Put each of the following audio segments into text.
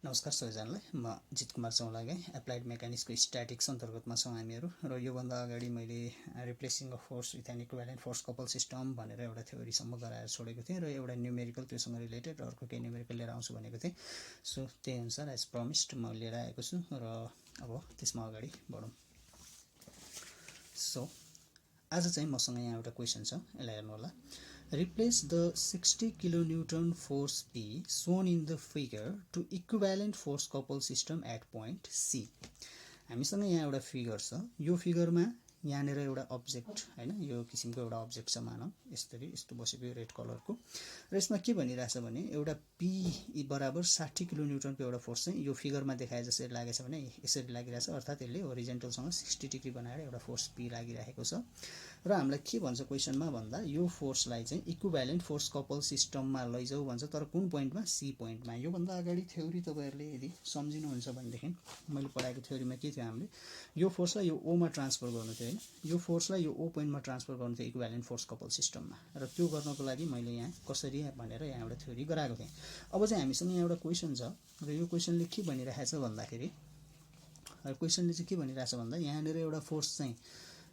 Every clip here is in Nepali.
नमस्कार सबैजनालाई म जित कुमार चौलागे एप्लाइड मेकानिक्सको स्ट्याटिक्स अन्तर्गतमा छौँ हामीहरू र योभन्दा अगाडि मैले replacing of force with an equivalent force couple system भनेर एउटा थ्योरीसम्म गराएर छोडेको थिएँ र एउटा न्युमेरिकल त्योसँग रिलेटेड अर्को केही न्युमेरिकल लिएर आउँछु भनेको थिएँ। सो त्यही अनुसार एज प्रमिस्ड म लिएर आएको छु र अब त्यसमा अगाडि बढौँ। सो आज चाहिँ मसँग यहाँ एउटा क्वेसन छ, यसलाई हेर्नु होला। Replace the 60 kilonewton force P shown in the figure to equivalent force couple system at point C। हामीसँग यहाँ एउटा फिगर छ। यो फिगरमा यहाँनिर एउटा अब्जेक्ट हैन, यो किसिमको एउटा अब्जेक्ट छ, मानौ यसरी यस्तो बसेको रेड कलरको, र यसमा के भनिरहेछ भने एउटा P बराबर 60 किलोन्युटनको एउटा फोर्स चाहिँ यो फिगरमा देखाए जसरी लागेछ भने यसरी लागिरहेछ, अर्थात् यसले होरिजेन्टलसँग 60 डिग्री बनाएर एउटा फोर्स P लागिरहेको छ। र हामीलाई के भन्छ क्वेसनमा भन्दा यो फोर्सलाई चाहिँ इक्विभ्यालेन्ट फोर्स कपल सिस्टममा लैजाऊ भन्छ, तर कुन पोइन्टमा? सी पोइन्टमा। योभन्दा अगाडि थ्योरी तपाईहरुले यदि सम्झिनुहुन्छ भनेदेखि मैले पढाएको थ्योरीमा के थियो, हामीले यो फोर्सलाई यो ओ मा ट्रान्सफर गर्नु थियो हैन, यो फोर्सलाई यो ओ पोइन्टमा ट्रान्सफर गर्नु थियो इक्विभ्यालेन्ट फोर्स कपल सिस्टममा, र त्यो गर्नको लागि मैले यहाँ कसरी भनेर यहाँ एउटा थ्योरी गराएको थिएँ। अब चाहिँ हामीसँग यहाँ एउटा क्वेसन छ र यो क्वेसनले के भनिरहेछ भन्दाखेरि यहाँनिर एउटा फोर्स चाहिँ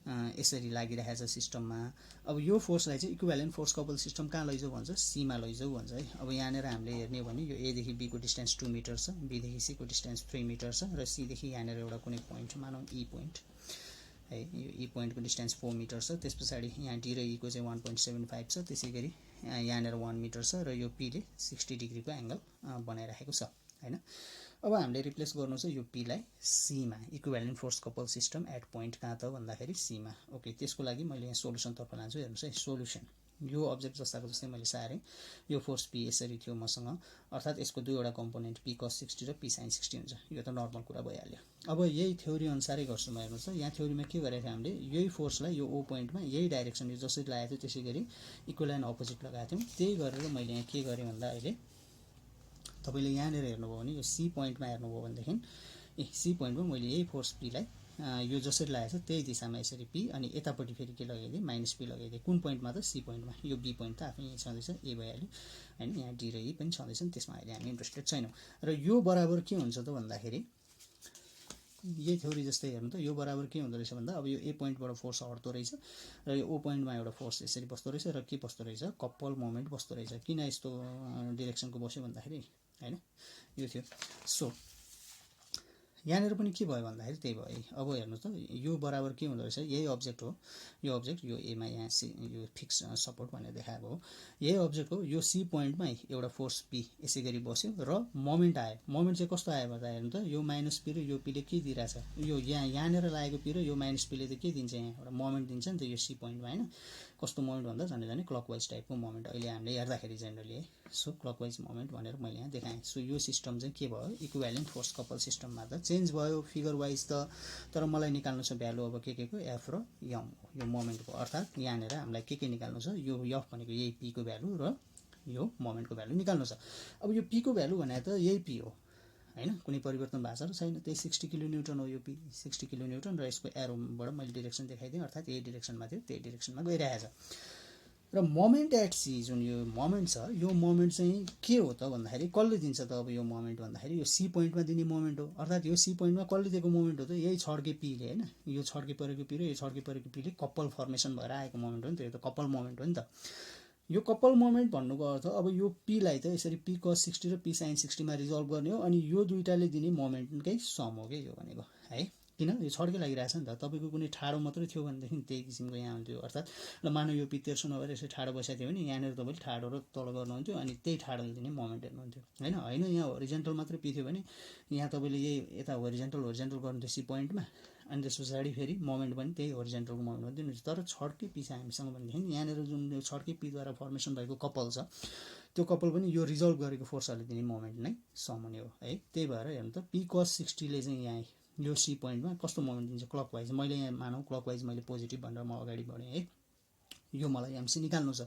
यसरी लागिरहेछ सिस्टममा। अब यो फोर्सलाई चाहिँ इक्विभ्यालेन्ट फोर्स कपल सिस्टम कहाँ लैजाऊ भन्छ? सी मा लैजाऊ भन्छ है। अब यहाँनिर हामीले हेर्ने हो भने यो ए देखि बी को डिस्टेन्स 2 मिटर छ, बी देखि सी को डिस्टेन्स 3 मिटर छ, र सी देखि यहाँनिर एउटा कुनै पोइन्ट मानौ ई पोइन्ट है, यो ई पोइन्टको डिस्टेन्स 4 मिटर छ। त्यसपछि यहाँ डी र ई को चाहिँ 1.75 छ, त्यसैगरी यहाँनिर 1 मिटर छ, र यो पी ले 60 डिग्रीको एंगल बनाइराखेको छ हैन। अब हामीले रिप्लेस गर्नु छ यो पी लाई सी मा, equivalent force couple system at point कहाँ त भन्दाखेरि सी मा। ओके, त्यसको लागि मैले यहाँ सोलुसन तर्फ लान्छु। हेर्नुस् है, सोलुसन यो अब्जेक्ट जस्ताको जस्तै मैले सारे, यो फोर्स पी यसरी थियो मसँग, अर्थात् यसको दुईवटा कम्पोनेन्ट पी cos 60 र पी sin 60 हुन्छ। यो त नर्मल कुरा भइहाल्यो। अब यही थ्योरी अनुसारै गर्छु म। हेर्नुस् है, यहाँ थ्योरीमा के गरेको थियो हामीले, यही फोर्सलाई यो ओ पोइन्टमा यही डाइरेक्सन यो जसरी लगाएको थियो त्यसैगरी इक्वल एन्ड अपोजिट लगाएको थियौँ। त्यही गरेर मैले यहाँ के गरेँ भन्दा अहिले तपाईले यहाँनिर हेर्नुभयो भने यो सी पोइन्टमा हेर्नुभयो भनेदेखि सी पोइन्टमा मैले यही फोर्स पी लाई यो जसरी लागेको छ त्यही दिशामा यसरी पी, अनि यतापट्टि फेरि के लगाइदिए? माइनस पी लगाइदिए। कुन पोइन्टमा त? सी पोइन्टमा। यो बी पोइन्ट त आफै यही छँदैछ, ए भइहाल्यो हैन। यहाँ डी र ई पनि छँदैछ नि, त्यसमा अहिले हामी इन्ट्रेस्टेड छैनौँ। र यो बराबर के हुन्छ त भन्दाखेरि यही थ्योरी जस्तै हेर्नु त, यो बराबर के हुँदो रहेछ भन्दा अब यो ए पोइन्टबाट फोर्स हट्दो रहेछ र यो ओ पोइन्टमा एउटा फोर्स यसरी बस्दो रहेछ, र के बस्दो रहेछ? कपल मोमेन्ट बस्दो रहेछ। किन यस्तो डिरेक्सनको बस्यो भन्दाखेरि हैन, यो थियो। सो यहाँनिर पनि के भयो भन्दाखेरि त्यही भयो। अब हेर्नुहोस् त, यो बराबर के हुँदो रहेछ? यही अब्जेक्ट हो, यो अब्जेक्ट यो एमा यहाँ सी यो फिक्स सपोर्ट भनेर देखाएको हो, यही अब्जेक्ट हो। यो सी पोइन्टमा एउटा फोर्स पी यसै गरी बस्यो र मोमेन्ट आयो। मोमेन्ट चाहिँ कस्तो आयो भन्दा हेर्नु त, यो माइनस पी र यो पी ले के दिइरहेछ? यो यहाँनिर लागेको पी र यो माइनस पी ले त के दिन्छ? यहाँ एउटा मोमेन्ट दिन्छ नि त यो सी पोइन्टमा हैन। कस्तो मोमेन्ट भन्दा झन् क्लकवाइज टाइपको मोमेन्ट अहिले हामीले हेर्दाखेरि जेनरली है। सो क्लकवाइज मोमेन्ट भनेर मैले यहाँ देखाएँ। सो यो सिस्टम चाहिँ के भयो? इक्विभ्यालेन्ट फोर्स कपल सिस्टममा त चेन्ज भयो फिगर वाइज त, तर मलाई निकाल्नु छ भ्यालु अब के को? एफ र एम हो, यो मोमेन्टको। अर्थात् यहाँनिर हामीलाई के निकाल्नु छ? यो एफ भनेको यही पी को भ्यालु र यो मोमेन्टको भ्यालु निकाल्नु छ। अब यो पी को भ्यालु भने त यही पी हो हैन, कुनै परिवर्तन भएको छ र छैन, त्यही 60 किलोन्युटन हो यो पी, 60 किलोन्युटन। र यसको एरोबाट मैले डिरेक्सन देखाइदिएँ, अर्थात् यही डिरेक्सनमा थियो, त्यही डिरेक्सनमा गइरहेछ। र मोमेन्ट एट सी जुन यो मोमेन्ट छ, यो मोमेन्ट चाहिँ के हो त भन्दाखेरि कसले दिन्छ त? अब यो मोमेन्ट भन्दाखेरि यो सी पोइन्टमा दिने मोमेन्ट हो, अर्थात् यो सी पोइन्टमा कसले दिएको मोमेन्ट हो त? यही छड्के पीले हैन, यो छड्के परेको पी र यो छड्के परेको पीले कपल फर्मेसन भएर आएको मोमेन्ट हो नि त, यो त कपल मोमेन्ट हो नि त। यो कपल मोमेन्ट भन्नुको अर्थ अब यो पी लाई त यसरी पी cos 60 र पी sin 60 मा रिजल्भ गर्ने हो, अनि यो दुईटाले दिने मोमेन्टकै सम हो के यो भनेको है। किन? यो छड्के लागिरहेछ नि त। तपाईको कुनै ठाडो मात्रै थियो भनेदेखि त्यही किसिमको यहाँ हुन्थ्यो, अर्थात् ल मानौ यो पी 1300 नभएर यसरी ठाडो बसेको थियो भने यहाँनिर तपाईले ठाडो र तल गर्नुहुन्थ्यो, अनि त्यही ठाडोले दिने मोमेन्ट हेर्नुहुन्थ्यो हैन। हैन, यहाँ होरिजेन्टल मात्रै पी थियो भने यहाँ तपाईले यही यता होरिजेन्टल गर्नुहुन्थ्यो सी पोइन्टमा, अनि त्यस पछाडि फेरि मोमेन्ट पनि त्यही होरिजेन्टलको मोमेन्ट हो दिनुहुन्छ। तर छड्के पी छ हामीसँग भनेदेखि यहाँनिर जुन यो छड्के पीद्वारा फर्मेसन भएको कपल छ, त्यो कपल पनि यो रिजल्भ गरेको फोर्सहरूले दिने मोमेन्ट नै सम हुने हो है। त्यही भएर हेर्नु त, पी cos 60 ले चाहिँ यहाँ यो सी पोइन्टमा कस्तो मोमेन्ट दिन्छ? क्लकवाइज। मैले यहाँ मानौ क्लकवाइज मैले पोजिटिभ भनेर म अगाडि बढेँ है, यो मलाई एमसी निकाल्नु छ।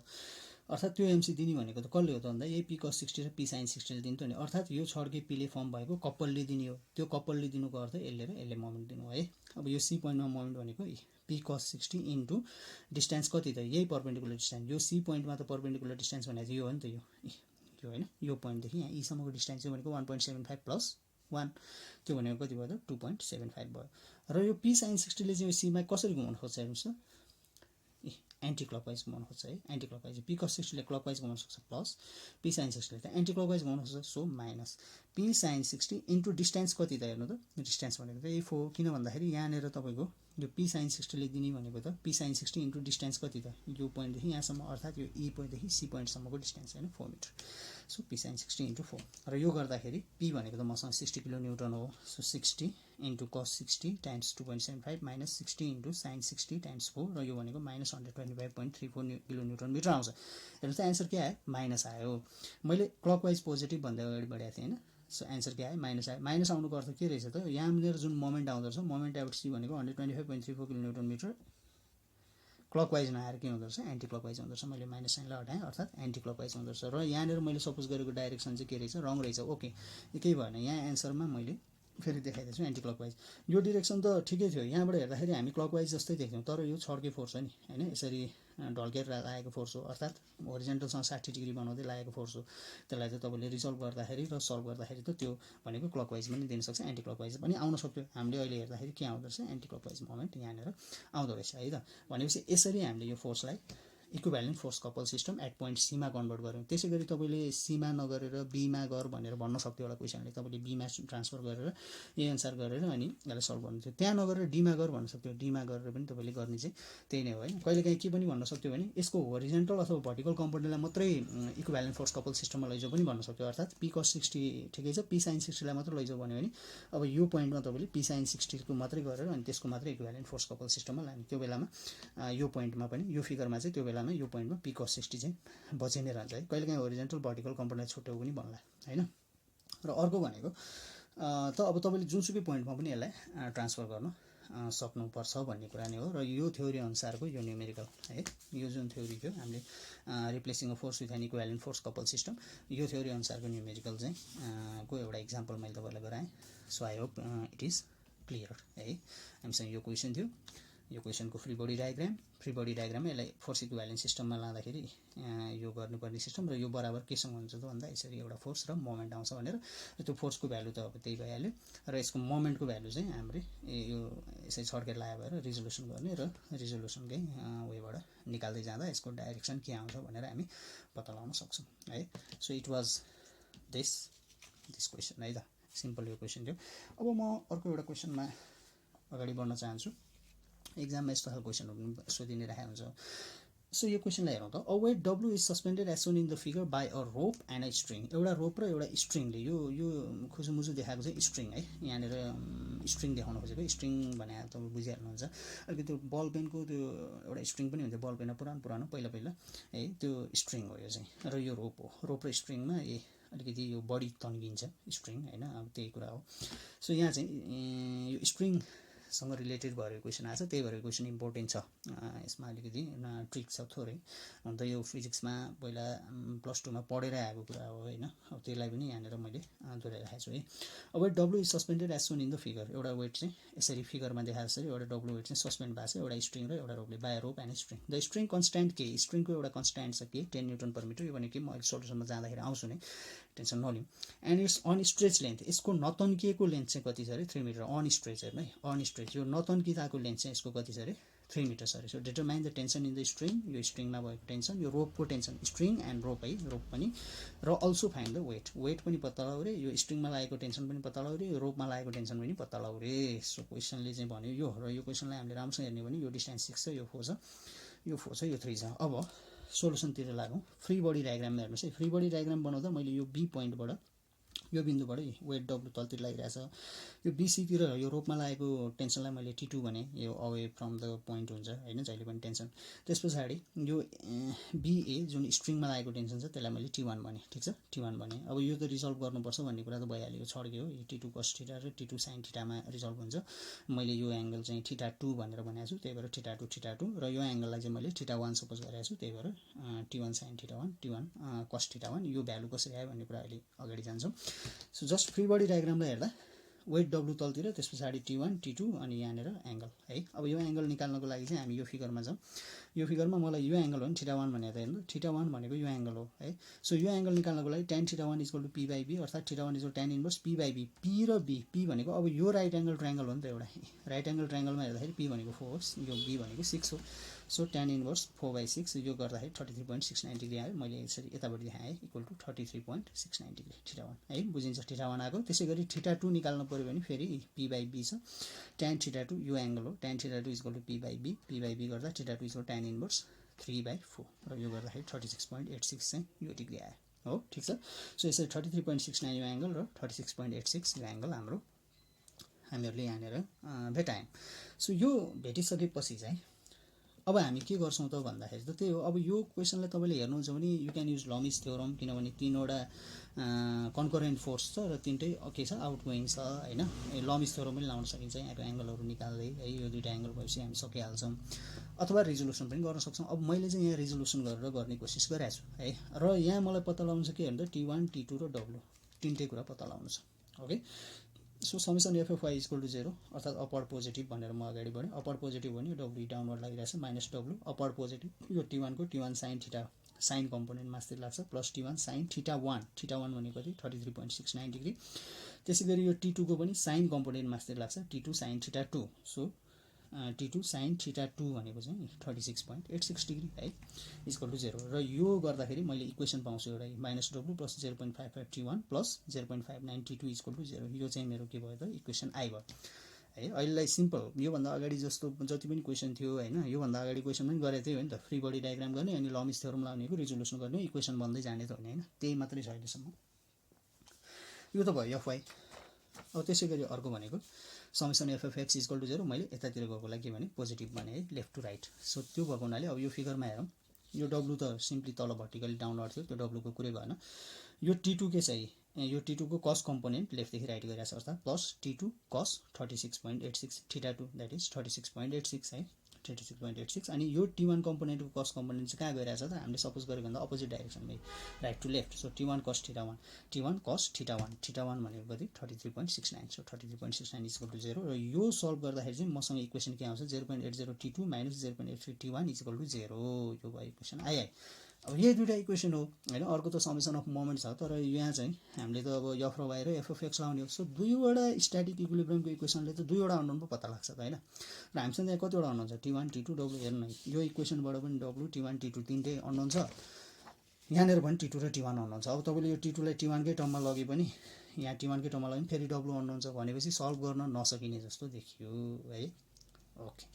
अर्थात् त्यो एमसी दिने भनेको त कसले हो त भन्दा यही पी cos 60 र पी sin 60 ले दिन्छ नि, अर्थात् यो छड्के पीले फर्म भएको कपलले दिने हो। त्यो कपलले दिनुको अर्थ यसले र यसले मोमेन्ट दिनु है। अब यो सी पोइन्टमा मोमेन्ट भनेको पी cos 60 इन्टु डिस्टेन्स कति त? यही पर्पेन्डिकुलर डिस्टेन्स। यो सी पोइन्टमा त पर्पेन्डिकुलर डिस्टेन्स भनेको यो हो नि त, यो सक्यो हैन। यो पोइन्टदेखि यहाँ ईसम्मको डिस्टेन्स चाहिँ भनेको 1.75 प्लस 1 त्यो भनेको कति भयो त 2.75 भयो। र यो p sin 60 ले चाहिँ c मा कसरी घुमाउन खोज्छ हेर्नुस् त, एन्टी क्लकवाइज घुमाउन खोज्छ है। एन्टी क्लकवाइज p cos 60 ले क्लकवाइज घुमाउन सक्छ प्लस, p sin 60 ले त एन्टी क्लकवाइज घुमाउन खोज्छ, so minus p sin 60 into distance कति त हेर्नु त, डिस्टेन्स भनेको त यही 4 किन भन्दाखेरि यहाँनिर तपाईँको यो p sin 60 लेखिदिने भनेको त p sin 60 इन्टु डिस्टेन्स कति त, यो पोइन्टदेखि यहाँसम्म अर्थात् यो e पोइन्टदेखि c पोइन्टसम्मको डिस्टेन्स हैन 4 metre. So p sin 60 into 4 र यो गर्दाखेरि p भनेको त मसँग 60 किलो न्युटन हो। So 60 into cos 60 times 2.75 minus 60 into sin 60 times 4 र यो भनेको माइनस 125.34 किलो न्युटन मिटर आउँछ। हेर्नुहोस् त एन्सर के आयो, माइनस आयो। मैले क्लकवाइज पोजिटिभ भन्दै अगाडि बढाएको थिएँ हैन। सो एन्सर के आयो, माइनस आयो। माइनस आउनुको अर्थ के रहेछ त, यहाँनिर जुन मोमेन्ट आउँदो रहेछ मोमेन्ट एट सी भनेको 125.34 किलो न्युटन मिटर क्लकवाइज नआएर के हुँदो रहेछ, एन्टी क्लकवाइज हुँदो रहेछ। मैले माइनस साइनलाई हटाएँ अर्थात् एन्टी क्लकवाइज हुँदो रहेछ। र यहाँनिर मैले सपोज गरेको डाइरेक्सन चाहिँ के रहेछ, रङ रहेछ। ओके, केही भएन, यहाँ एन्सरमा मैले फेरि देखाइदिन्छु एन्टी क्लकवाइज। यो डिरेक्सन त ठिकै थियो, यहाँबाट हेर्दाखेरि हामी क्लकवाइज जस्तै देख्थ्यौँ, तर यो छड्के फोर्स हो नि हैन, यसरी ढल्केर लागेको फोर्स हो अर्थात् होरिजेन्टलसँग 60 डिग्री बनाउँदै लागेको फोर्स हो। त्यसलाई चाहिँ तपाईँले रिजल्भ गर्दाखेरि र सल्भ गर्दाखेरि त त्यो भनेको क्लकवाइज पनि दिन सक्छ, एन्टी क्लकवाइज पनि आउन सक्यो। हामीले अहिले हेर्दाखेरि के आउँदो रहेछ, एन्टी क्लकवाइज मोमेन्ट यहाँनिर आउँदो रहेछ है त। भनेपछि यसरी हामीले यो फोर्सलाई equivalent force couple system at point C मा कन्भर्ट गर्यौँ। त्यसै गरी तपाईँले सी मा नगरेर बी मा गर भनेर भन्न सक्थ्यो एउटा क्वेसनले, तपाईँले बी मा ट्रान्सफर गरेर यही अनुसार गरेर अनि यसलाई सल्भ गर्नु थियो। त्यहाँ नगरेर डी मा गर भन्न सक्थ्यो, डी मा गरेर पनि तपाईँले गर्ने चाहिँ त्यही नै हो हैन। कहिलेकाहीँ के पनि भन्न सक्थ्यो भने यसको होरिजेन्टल अथवा भर्टिकल कम्पोनेन्टलाई मात्रै इक्विभ्यालेन्ट फोर्स कपल सिस्टममा लैजाऊ पनि भन्न सक्थ्यो, अर्थात् p cos 60 ठिकै छ, p sin 60 लाई मात्र लैजाऊ भन्यो भने अब यो पोइन्टमा तपाईँले p sin 60 को मात्रै गरेर अनि त्यसको मात्रै इक्विभ्यालेन्ट फोर्स कपल सिस्टममा लाने। त्यो बेलामा यो पोइन्टमा पनि यो फिगरमा चाहिँ त्यो बेलामा यो पोइन्टमा p cos 60 चाहिँ बचि नै रहन्छ है। कहिलेकाहीँ होरिजेन्टल भर्टिकल कम्पोनेन्ट छुट्याउ पनि भन्ला हैन। र अर्को भनेको त अब तपाईँले जुनसुकै पोइन्टमा पनि यसलाई ट्रान्सफर गर्न सक्नुपर्छ भन्ने कुरा नै हो। र यो थ्योरी अनुसारको यो न्युमेरिकल है, यो जुन थ्योरी थियो हामीले replacing a force with an equivalent force couple system, यो थ्योरी अनुसारको न्युमेरिकल चाहिँ को एउटा इक्जाम्पल मैले तपाईँलाई गराएँ। So I hope it is clear है। हामीसँग यो क्वेसन थियो, यो क्वेसनको फ्री बडी डायग्राममा यसलाई फोर्स इक्विभ्यालेन्ट सिस्टममा लाँदाखेरि यो गर्नुपर्ने सिस्टम र यो बराबर केसँग हुन्छ त भन्दा यसरी एउटा फोर्स र मोमेन्ट आउँछ भनेर। र त्यो फोर्सको भ्यालु त अब त्यही भइहाल्यो र यसको मोमेन्टको भ्यालु चाहिँ हामीले यो यसरी छड्केर लगायो भएर रिजोल्युसन गर्ने र रिजोल्युसनकै वेबाट निकाल्दै जाँदा यसको डाइरेक्सन के आउँछ भनेर हामी पत्ता लगाउन सक्छौँ है। So it was this question है त, सिम्पल यो क्वेसन थियो। अब म अर्को एउटा क्वेसनमा अगाडि बढ्न चाहन्छु। एक्जाममा यस्तो खालको क्वेसनहरू सोधिने राखेको हुन्छ। सो यो क्वेसनलाई हेरौँ त। A weight W is suspended as shown in the figure by a rope and a string. एउटा रोप र एउटा स्ट्रिङले यो खुजुमुजु देखाएको चाहिँ स्ट्रिङ है, यहाँनिर स्ट्रिङ देखाउन खोजेको। स्ट्रिङ भने तपाईँ बुझिहाल्नुहुन्छ, अलिकति त्यो बल पेनको त्यो एउटा स्ट्रिङ पनि हुन्थ्यो बल पेनमा पुरानो पहिला है, त्यो स्ट्रिङ हो यो चाहिँ। र यो रोप हो, रोप र स्ट्रिङमा अलिकति यो बढी तन्किन्छ स्ट्रिङ हैन, अब त्यही कुरा हो। सो यहाँ चाहिँ यो स्ट्रिङसँग रिलेटेड भएर क्वेसन आएको छ, त्यही भएर क्वेसन इम्पोर्टेन्ट छ। यसमा अलिकति ट्रिक छ थोरै, अन्त यो फिजिक्समा पहिला +2 मा पढेरै आएको कुरा हो हैन। अब त्यसलाई पनि यहाँनिर मैले दोहोऱ्याइराखेको छु है। अब weight W is suspended as shown in the figure. एउटा वेट चाहिँ यसरी फिगरमा देखाएको छ, एउटा W वेट चाहिँ सस्पेन्ड भएको छ एउटा स्ट्रिङ र एउटा रोपले, by rope and string. The string constant के, स्ट्रिङको एउटा कन्स्ट्यान्ट छ के 10 न्युटन पर मिटर। यो भनेको म अहिले सोल्युसनमा जाँदाखेरि आउँछु नै, टेन्सन नलिउँ। And it's unstretched length, यसको नतन्किएको लेन्थ चाहिँ कति छ अरे 3 मिटर। अन स्ट्रेच हेर्नु है, अन स्ट्रेच यो नतन्किताको लेन्थ चाहिँ यसको कति छ अरे 3 मिटर छ अरे। So determine the tension in the string, यो स्ट्रिङमा भएको टेन्सन, यो रोपको टेन्सन, स्ट्रिङ एन्ड रोप है, रोप पनि, र also find the weight, weight पनि पत्ता लगाऊ रे, यो स्ट्रिङमा लागेको टेन्सन पनि पत्ता लगाऊ रे, यो रोपमा लागेको टेन्सन पनि पत्ता लगाऊ रे। सो क्वेसनले चाहिँ भन्यो यो, र यो क्वेसनलाई हामीले राम्रोसँग हेर्ने भने यो डिस्टेन्स 6 छ, यो 4 छ, यो 4 छ, यो 3 छ। अब सोल्युसनतिर लागौँ। फ्री बडी डायग्राममा हेर्नुहोस् है, फ्री बडी डायग्राम बनाउँदा मैले यो बी पोइन्टबाट यो बिन्दुबाट वेट W तलतिर लागिरहेछ, यो BC तिर यो रोपमा लागेको टेन्सनलाई मैले T2 भने, यो अवे फ्रम द पोइन्ट हुन्छ हैन जहिले पनि टेन्सन। त्यस पछाडि यो BA जुन स्ट्रिङमा लागेको टेन्सन छ त्यसलाई मैले T1 भने, ठिक छ, T1 भने। अब यो त रिजल्भ गर्नुपर्छ भन्ने कुरा त भइहाल्यो, यो छड्के हो, यो T2 cos θ र T2 sin θ मा रिजल्भ हुन्छ। मैले यो एंगल चाहिँ θ2 भनेर भनेको छु, त्यही भएर θ2 र यो एंगललाई चाहिँ मैले θ1 सपोज गरेको छु, त्यही भएर T1 sin θ1 T1 cos θ1। यो भ्यालु कसरी आयो भन्ने कुरा अहिले अगाडि जान्छौँ। सो जस्ट फ्री बडी डायग्रामलाई हेर्दा वेट W तलतिर, त्यस पछाडि T1 T2 अनि यहाँनिर एंगल है। अब यो एंगल निकाल्नको लागि चाहिँ हामी यो फिगरमा जाउँ। यो फिगरमा मलाई यो एंगल हो नि θ1 भनेर त हेर्नु θ1 भनेको यो एंगल हो है सो यो एंगल निकाल्नको लागि tan θ1 = p/b अर्थात θ1 = tan इन्भर्स p/b p र b p भनेको अब यो राइट एंगल ट्रायंगल हो नि त एउटा राइट एंगल ट्रायंगलमा हेर्दाखेरि p भनेको 4 यो b भनेको 6 हो सो tan इन्भर्स 4/6 यो गर्दाखेरि 33.69 डिग्री आयो मैले यसरी यताबाट देखाएँ = 33.69 डिग्री θ1 है बुझिन्छ θ1 आको त्यसैगरी θ2 निकाल्न पर्यो भने फेरि p/b छ tan θ2 यो एंगल हो tan θ2 = p/b गर्दा θ2 = tan इन्भर्स 3/4 र यो गर्दाखेरि 36.86 चाहिँ यो डिग्री आयो हो ठीक छ सो यसरी 33.69 यो एंगल र 36.86 यो एंगल हाम्रो हामीहरुले यहाँनेर भेटायौं सो यो भेटिसकेपछि चाहिँ अब हामी के गर्छौं त भन्दाखेरि त त्यही हो अब यो क्वेशनलाई तपाईले हेर्नुहुन्छ भने you can use Lami's theorem किनभने तीनवटा कन्करेन्ट फोर्स छ र तीनटै के छ आउटगोइङ छ हैन लमिस थ्योरम पनि लाउन सकिन्छ यहाँको एंगलहरु निकाल्दै है यो दुईटा एंगल भएपछि हामी सकिहाल्छौं अथवा रिजोल्युसन पनि गर्न सक्छौं अब मैले चाहिँ यहाँ रिजोल्युसन गरेर गर्ने कोसिस गरिरहेछु है र यहाँ मलाई पत्ता लगाउनु छ के भन्दा t1 t2 र w तीनटै कुरा पत्ता लगाउनु छ ओके सो समेसन ffy = 0 अर्थात अपवर्ड पोजिटिभ भनेर म अगाडि बढे अपवर्ड पोजिटिभ भने w डाउनवर्ड लागिरहेछ -w अपवर्ड पोजिटिभ यो t1 को t1 sin theta sine component मास्तिर लाग्छ प्लस t1 sin θ1 भनेको कति 33.69 डिग्री त्यसैगरी यो t2 को पनि साइन कम्पोनेन्ट मास्तिर लाग्छ t2 sin θ2 so t2 sin θ2 भनेको चाहिँ 36.86 डिग्री है = 0 र यो गर्दाखेरि मैले इक्वेसन पाउँछु एउटा -w + 0.55 t1 + 0.59 t2 = 0 यो चाहिँ मेरो के भयो त इक्वेसन आई भयो है अहिलेलाई सिम्पल यो भन्दा अगाडि जस्तो जति पनि क्वेशन थियो हैन यो भन्दा अगाडि क्वेशन पनि गरे थियो नि त फ्री बडी डायग्राम गर्ने अनि लमिस थ्योरम लाउनेको रिजोल्युसन गर्ने इक्वेसन बन्दै जाने त हो नि हैन त्यही मात्रै छ अहिलेसम्म यो त भयो fy अब त्यसैगरी अर्को भनेको समेसन ffx = 0 मैले यतातिर गएकोलाई के भने पोजिटिभ भने है लेफ्ट टु राइट सो त्यो भएको हुनाले अब यो फिगरमा हेरौं यो w त सिम्पली तल भर्टिकली डाउनवर्ड थियो त्यो w को कुरै भएन यो t2 के चाहिँ यो t2 को cos कम्पोनेन्ट लेफ्ट देखि राइट गइरहेछ अर्थात plus t2 cos 36.86 θ2 that is 36.86 है 36.86 अनि यो t1 कम्पोनेन्ट को cos कम्पोनेन्ट चाहिँ कहाँ गइरहेछ त हामीले सपोज गरेको भन्दा अपोजिट डाइरेक्सनमा right to left so t1 cos θ1 θ1 भनेको कति 33.69 सो 33.69 = 0 र यो सल्भ गर्दाखेरि चाहिँ मसँग इक्वेसन के आउँछ 0.80 t2 - 0.83 t1 = 0 यो भयो इक्वेसन आइ अब यही दुईटा इक्वेसन हो हैन अर्को त समेसन अफ मोमेन्ट छ तर यहाँ चाहिँ हामीले त अब f र y र ffx लाउने हो सो दुईवटा स्ट्याटिक इक्विलिब्रियमको इक्वेसनले त दुईवटा अननोन पो पत्ता लाग्छ त हैन र हामीसँग यहाँ कतिवटा अननोन छ t1 t2 w हेर्नु यो इक्वेसनबाट पनि w t1 t2 तीनटै अननोन छ यहाँनेर पनि t2 र t1 अननोन छ अब तपाईले यो t2 लाई t1 कै टर्ममा लगे पनि यहाँ t1 कै टर्ममा लगे पनि फेरि w अननोन छ भनेपछि सल्भ गर्न नसकिने जस्तो देखियो है ओके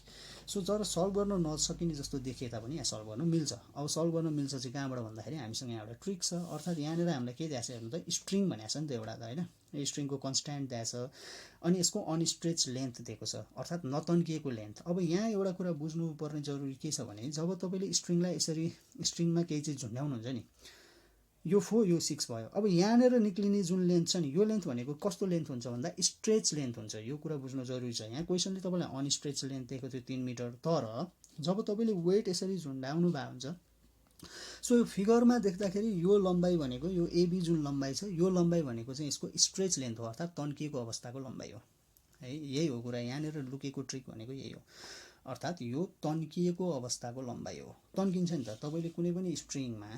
सो जर सल्भ गर्न नसकिने जस्तो देखिए तापनि यहाँ सल्भ गर्न मिल्छ अब सल्भ गर्न मिल्छ चाहिँ कहाँबाट भन्दाखेरि हामीसँग यहाँ एउटा ट्रिक छ अर्थात यहाँनेर हामीलाई के दिएको छ हेर्नु त स्ट्रिङ भनेको छ नि त एउटा त हैन स्ट्रिङको कन्स्ट्यान्ट दिएको छ अनि यसको अनस्ट्रेच लेन्थ दिएको छ अर्थात नतन्किएको लेन्थ अब यहाँ एउटा कुरा बुझ्नु पर्ने जरुरी के छ भने जब तपाईले स्ट्रिङलाई यसरी स्ट्रिङमा केही चाहिँ झुन्ड्याउनुहुन्छ नि यो 4 यो 6 भयो अब यहाँनेर निक्लिने जुन लेन्थ छ नि यो लेन्थ भनेको कस्तो लेन्थ हुन्छ भन्दा स्ट्रेच लेन्थ हुन्छ यो कुरा बुझ्न जरुरी छ यहाँ क्वेशनले तपाईलाई अनस्ट्रेच लेन्थ दिएको थियो 3 मिटर तर जब तपाईले वेट यसरी झुन्ड्याउनु भए हुन्छ सो यो फिगरमा देख्दाखेरि यो लम्बाई भनेको यो एबी जुन लम्बाई छ यो लम्बाई भनेको चाहिँ यसको स्ट्रेच लेन्थ हो अर्थात तन्किएको अवस्थाको लम्बाई हो है यही हो कुरा यहाँनेर लुकेको ट्रिक भनेको यही हो अर्थात यो तन्किएको अवस्थाको लम्बाई हो तन्किन्छ नि त तपाईले कुनै पनि स्ट्रिङमा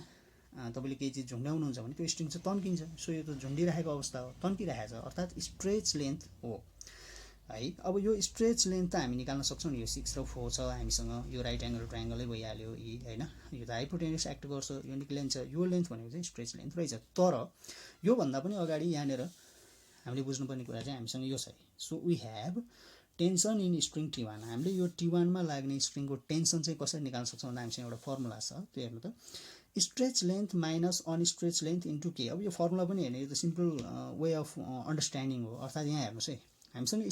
तपाईले केही चीज झुन्ड्याउनुहुन्छ भने त्यो स्ट्रिङ चाहिँ तन्किन्छ सो यो त झुन्डिरहेको अवस्था हो तन्किरहेको छ अर्थात स्ट्रेच लेन्थ हो है अब यो स्ट्रेच लेन्थ त हामी निकाल्न सक्छौं नि यो 6 र 4 छ हामीसँग यो राइट एंगल ट्रायंगलै भइहाल्यो यी हैन यो त हाइपोटेन्युस एक्ट गर्छ यो निक्लिन्छ यो लेन्थ भनेको चाहिँ स्ट्रेच लेन्थ रहेछ तर यो भन्दा पनि अगाडि यहाँनेर हामीले बुझ्नुपर्ने कुरा चाहिँ हामीसँग यो छ so we have tension in string t1 हामीले यो t1 मा लाग्ने स्ट्रिङको टेन्सन चाहिँ कसरी निकाल्न सक्छौं भन्दा हामीसँग एउटा फर्मुला छ त्यो हेर्नु त stretch length minus unstretched length into के अब यो फर्मुला पनि हेर्ने यो त सिम्पल वे अफ अन्डरस्ट्यान्डिङ हो अर्थात यहाँ हेर्नुस् है हामीसँग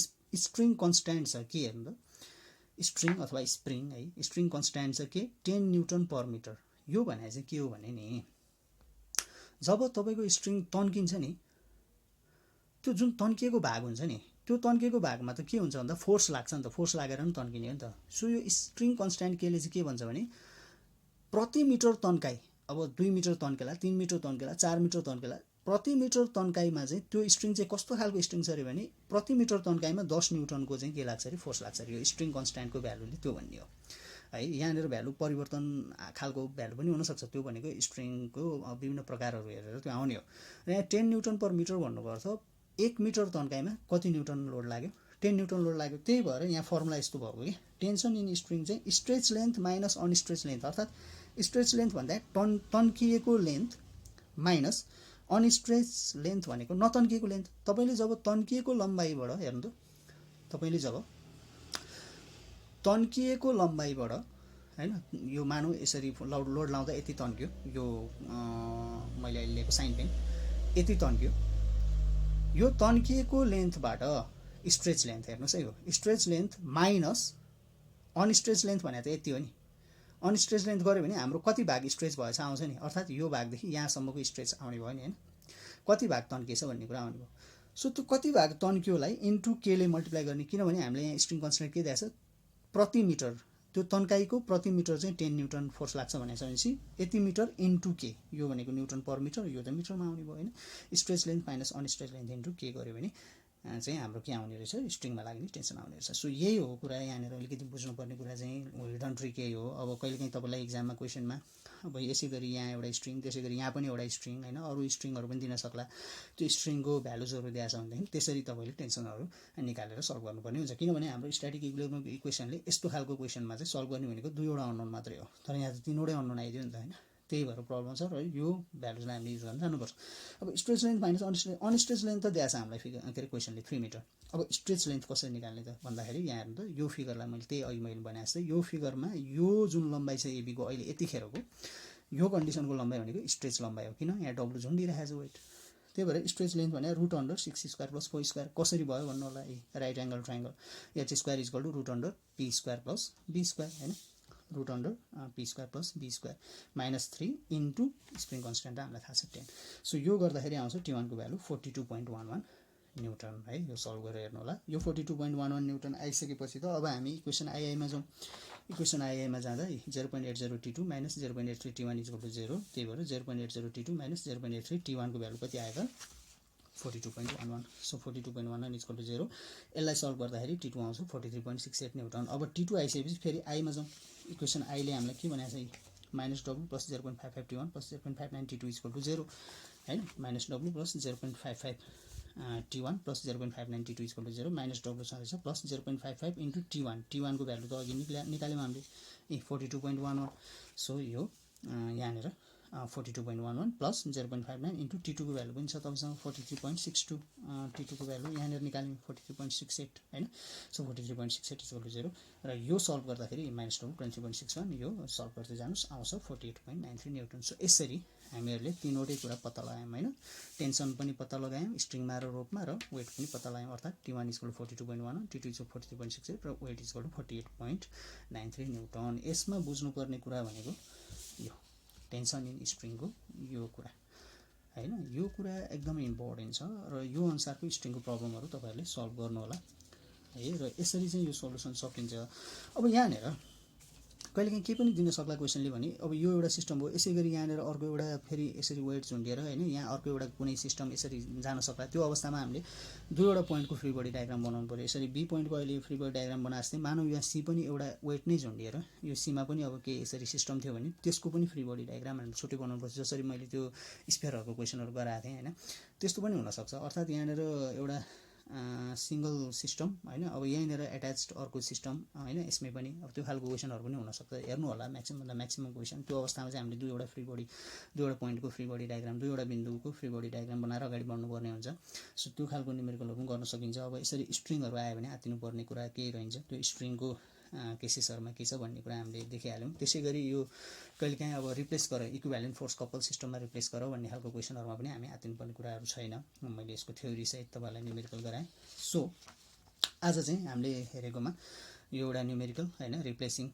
स्ट्रिङ कन्स्ट्यान्ट छ के हेर्नु त स्ट्रिङ अथवा स्प्रिङ है स्ट्रिङ कन्स्ट्यान्ट छ के 10 न्यूटन पर मिटर यो भने चाहिँ के हो भने नि जब तपाईको स्ट्रिङ तन्किन्छ नि त्यो जुन तन्किएको भाग हुन्छ नि त्यो तन्किएको भागमा त के हुन्छ भन्दा फोर्स लाग्छ नि त फोर्स लागेर नि तन्किने हो नि त सो यो स्ट्रिङ कन्स्ट्यान्ट केले चाहिँ के भन्छ भने प्रति मिटर तन्काई अब 2 मिटर तन्केला 3 मिटर तन्केला 4 मिटर तन्केला प्रति मिटर तन्काईमा चाहिँ त्यो स्ट्रिङ चाहिँ कस्तो खालको स्ट्रिङ छ रे भने प्रति मिटर तन्काईमा 10 न्यूटनको चाहिँ के लाग्छ रे फोर्स लाग्छ रे यो स्ट्रिङ कन्स्ट्यान्टको भ्यालुले त्यो भन्ने हो है यहाँनिर भ्यालु परिवर्तन खालको भ्यालु पनि हुनसक्छ त्यो भनेको स्ट्रिङको विभिन्न प्रकारहरू हेरेर त्यो आउने हो र यहाँ 10 न्युटन पर मिटर भन्नुको अर्थ 1 मिटर तन्काइमा कति न्युटन लोड लाग्यो 10 न्युटन लोड लाग्यो त्यही भएर यहाँ फर्मुला यस्तो भएको कि टेन्सन इन स्ट्रिङ चाहिँ stretch length minus unstretched length अर्थात् स्ट्रेच लेन्थ भन्दा तन्किएको लेन्थ माइनस अनस्ट्रेच लेन्थ भनेको नतन्किएको लेन्थ तपाईले जब तन्किएको लम्बाइबाट हेर्नु त तपाईले जब तन्किएको लम्बाइबाट हैन यो मानौ यसरी लोड लाउँदा यति तन्क्यो यो मैले अहिले लिएको साइन पेन यति तन्क्यो यो तन्किएको लेन्थबाट स्ट्रेच लेन्थ हेर्नुस् है हो stretch length minus unstretched length भने त यति हो नि अनस्ट्रेच लेन्थ गर्यो भने हाम्रो कति भाग स्ट्रेच भएछ आउँछ नि अर्थात् यो भागदेखि यहाँसम्मको स्ट्रेच आउने भयो नि हैन कति भाग तन्किएछ भन्ने कुरा आउने भयो सो त्यो कति भाग तन्क्योलाई इन्टु के ले मल्टिप्लाई गर्ने किनभने हामीले यहाँ स्ट्रिङ कन्सटेन्ट के दिएको छ प्रति मिटर त्यो तन्काइको प्रति मिटर चाहिँ 10 न्युटन फोर्स लाग्छ भनेछ भनेपछि यति मिटर इन्टु के यो भनेको न्युटन पर मिटर यो त मिटरमा आउने भयो हैन stretch length minus unstretched length into के गर्यो भने चाहिँ हाम्रो के आउने रहेछ स्ट्रिङमा लाग्ने टेन्सन आउने रहेछ सो यही हो कुरा यहाँनिर अलिकति बुझ्नुपर्ने कुरा चाहिँ हिडन ट्रिक यही हो अब कहिलेकाहीँ तपाईँलाई एक्जाममा क्वेसनमा अब यसै गरी यहाँ एउटा स्ट्रिङ त्यसै गरी यहाँ पनि एउटा स्ट्रिङ हैन अरू स्ट्रिङहरू पनि दिन सक्ला त्यो स्ट्रिङको भ्यालुजहरू दिएको छ भनेदेखि त्यसरी तपाईँले टेन्सनहरू निकालेर सल्भ गर्नुपर्ने हुन्छ किनभने हाम्रो स्ट्याटिक इक्विलिब्रियम इक्वेसनले यस्तो खालको क्वेसनमा चाहिँ सल्भ गर्ने भनेको दुईवटा अननोन मात्रै हो तर यहाँ त तीनवटै अननोन आइदियो नि त हैन त्यही भएर प्रब्लम छ र यो भ्यालुजलाई हामीले युज गर्न जानुपर्छ अब stretch length minus unstretched length त दिएको छ हामीलाई फिगर के अरे क्वेसनले 3 मिटर अब स्ट्रेच लेन्थ कसरी निकाल्ने त भन्दाखेरि यहाँ हेर्नु त यो फिगरलाई मैले त्यही अघि मैले भने जस्तै यो फिगरमा यो जुन लम्बाइ छ एबीको अहिले यतिखेरको यो कन्डिसनको लम्बाइ भनेको स्ट्रेच लम्बाइ हो किन यहाँ डब्लु झुन्डिरहेको छ वेट त्यही भएर स्ट्रेच लेन्थ भने root under 6 square plus 4 square कसरी भयो भन्नु होला right angle triangle H square equal to root under P square plus B square हैन root under P square plus B square -3 into spring constant हामीलाई थाहा छ 10 सो यो गर्दाखेरि आउँछ T1 को भ्यालु 42.11 न्युटन है यो सल्भ गरेर हेर्नु होला यो 42.11 न्युटन आइसकेपछि त अब हामी इक्वेसन आइआईमा जाउँ इक्वेसन आइआईमा जाँदा 0.80 T2 0.83 T1 0 त्यही भएर 0.80 T2 0.83 T1 को भ्यालु कति आयो त 42.11 सो 42.11 इक्वल टु 0 यसलाई सल्भ गर्दाखेरि T2 आउँछ 43.68 न्युटन अब T2 आइसकेपछि फेरि आईमा जाउँ इक्वेसन आईले हामीलाई के भनेको छ minus W plus 0.55 T1 plus 0.59 T2 equal to 0 हैन minus W plus 0.55 T1 plus 0.59 T2 equal to 0 minus W छ प्लस 0.55 इन्टु T1 को भ्यालु त अघि निकाल्यौँ हामीले 42.11 सो यो यहाँनिर 42.11 प्लस 0.59 इन्टु T2 को भ्यालु पनि छ तपाईसँग 43.62 T2 को भ्यालु यहाँनिर निकाल्यौँ 43.68 हैन सो 43.68 इक्वल टु 0 र यो सल्भ गर्दाखेरि माइनस 23.61 यो सल्भ गर्दै जानुस् आउँछ 48.93 न्युटन सो यसरी हामीहरूले तीनवटै कुरा पत्ता लगायौँ हैन टेन्सन पनि पत्ता लगायौँ स्ट्रिङमा र रोपमा र वेट पनि पत्ता लगायौँ अर्थात् T1 42.11 T2 43.68 र वेट 48.93 न्युटन यसमा बुझ्नुपर्ने कुरा भनेको यो टेन्सन इन स्ट्रिङको यो कुरा हैन यो कुरा एकदमै इम्पोर्टेन्ट छ र यो अनुसारको स्ट्रिङको प्रब्लमहरु तपाईहरुले सल्भ गर्नु होला है र यसरी चाहिँ यो सोलुसन सकिन्छ अब यहाँनेर कहिलेकाहीँ के पनि दिन सक्ला क्वेशनले भने अब यो एउटा सिस्टम हो यसैगरी यहाँनेर अर्को एउटा फेरि यसरी वेट झुन्डिएर हैन यहाँ अर्को एउटा कुनै सिस्टम यसरी जान सक्ला त्यो अवस्थामा हामीले दुईवटा पोइन्टको फ्री बडी डायग्राम बनाउनु पर्यो यसरी बी पोइन्टको अहिले फ्री बडी डायग्राम बनाएपछि मानौ यहाँ सी पनि एउटा वेट नै झुन्डिएर यो सी मा पनि अब के यसरी सिस्टम थियो भने त्यसको पनि फ्री बडी डायग्राम हामीले छुट्टै बनाउनु पर्छ जसरी मैले त्यो स्फियरहरुको क्वेशनहरु गराएको थिएँ हैन त्यस्तो पनि हुन सक्छ अर्थात् यहाँनेर एउटा सिंगल सिस्टम हैन अब यहीँनेर एट्याच्ड अर्को सिस्टम हैन यसमै पनि अब त्यो खालको क्वेशनहरु पनि हुन सक्छ हेर्नु होला म्याक्सिमम क्वेशन त्यो अवस्थामा चाहिँ हामीले दुईवटा फ्री बडी दुईवटा पोइन्टको फ्री बडी डायग्राम दुईवटा बिन्दुको फ्री बडी डायग्राम बनाएर अगाडि बढ्नु पर्ने हुन्छ सो त्यो खालको न्युमेरिकलहरु पनि गर्न सकिन्छ अब यसरी स्ट्रिङहरु आयो भने आतिनु पर्ने कुरा के रहन्छ त्यो स्ट्रिङको केसेसहरुमा के छ भन्ने कुरा हामीले देखिहाल्यौं त्यसैगरी यो कहिलेकाहीँ अब रिप्लेस गर इक्विभ्यालेन्ट फोर्स कपल सिस्टममा रिप्लेस गर भन्ने खालको क्वेशनहरुमा पनि हामी आतिनु पर्ने कुराहरु छैन मैले यसको थ्योरी सहित तपाईलाई न्युमेरिकल गराएँ सो आज चाहिँ हामीले हेरेकोमा यो एउटा न्युमेरिकल हैन replacing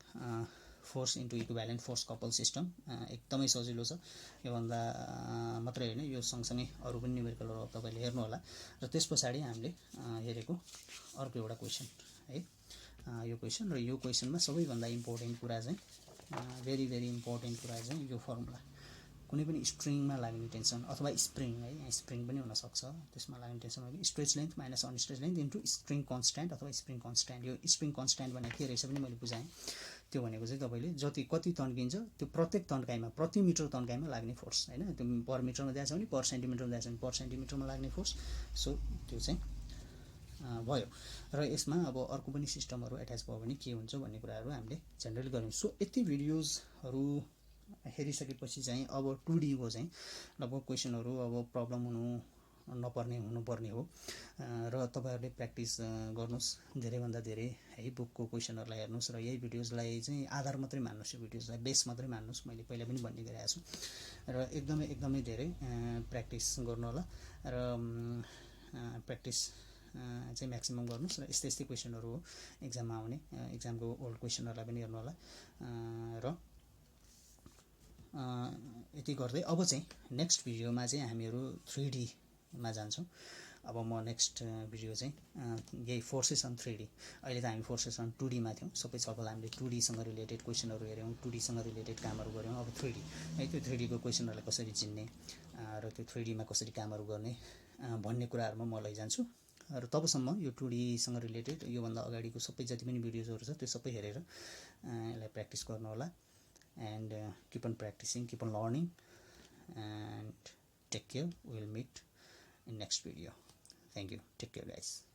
force into equivalent force couple system एकदमै सजिलो छ योभन्दा मात्रै हैन यो सँगसँगै अरु पनि न्युमेरिकलहरु तपाईले हेर्नु होला र त्यसपछि हामीले हेरेको अर्को एउटा क्वेशन है यो क्वेशन र यो क्वेशनमा सबैभन्दा इम्पोर्टेन्ट कुरा चाहिँ भेरी इम्पोर्टेन्ट कुरा चाहिँ यो फर्मुला कुनै पनि स्ट्रिङमा लाग्ने टेन्सन अथवा स्प्रिङ है यहाँ स्प्रिङ पनि हुन सक्छ त्यसमा लाग्ने टेन्सन हो stretch length minus unstretched length into spring constant अथवा स्प्रिङ कन्स्ट्यान्ट यो स्प्रिङ कन्स्ट्यान्ट भनेको के रहेछ पनि मैले बुझाएँ त्यो भनेको चाहिँ तपाईँले कति तन्किन्छ त्यो प्रत्येक तन्काइमा प्रति मिटर तन्काइमा लाग्ने फोर्स हैन। त्यो पर मिटरमा दिएको छ भने पर सेन्टिमिटरमा दिएको छ भने पर सेन्टिमिटरमा लाग्ने फोर्स। सो त्यो चाहिँ भयो। र यसमा अब अर्को पनि सिस्टमहरू एट्याच भयो भने के हुन्छ भन्ने कुराहरू हामीले जेनरली गऱ्यौँ। सो यति भिडियोजहरू हेरिसकेपछि चाहिँ अब 2D को चाहिँ लगभग क्वेसनहरू अब प्रब्लम हुनुपर्ने हो। र तपाईँहरूले प्र्याक्टिस गर्नुहोस् धेरैभन्दा धेरै है। बुकको क्वेसनहरूलाई हेर्नुहोस् र यही भिडियोजलाई चाहिँ आधार मात्रै मान्नुहोस्, यो भिडियोजलाई बेस मात्रै मान्नुहोस्। मैले पहिला पनि भन्ने गरिरहेको छु र एकदमै धेरै प्र्याक्टिस गर्नु होला र प्र्याक्टिस चाहिँ म्याक्सिमम गर्नुहोस्। र यस्तै क्वेसनहरू हो एक्जाममा आउने, एक्जामको ओल्ड क्वेसनहरूलाई पनि हेर्नु होला। र यति गर्दै अब चाहिँ नेक्स्ट भिडियोमा चाहिँ हामीहरू 3D मा जान्छौँ। अब म नेक्स्ट भिडियो चाहिँ यही फोर्सेस अन 3D। अहिले त हामी फोर्सेस अन 2D मा थियौँ। सबै छलफल हामीले 2D सँग रिलेटेड क्वेसनहरू हेऱ्यौँ, 2D सँग रिलेटेड कामहरू गऱ्यौँ। अब 3D है, त्यो 3D को क्वेसनहरूलाई कसरी चिन्ने र त्यो 3D मा कसरी कामहरू गर्ने भन्ने कुराहरूमा म लैजान्छु। र तबसम्म यो 2D सँग रिलेटेड योभन्दा अगाडिको सबै जति पनि भिडियोजहरू छ त्यो सबै हेरेर यसलाई प्र्याक्टिस गर्नु होला। And keep on practicing, keep on learning, and take care. We will meet in next video. Thank you. Take care, guys.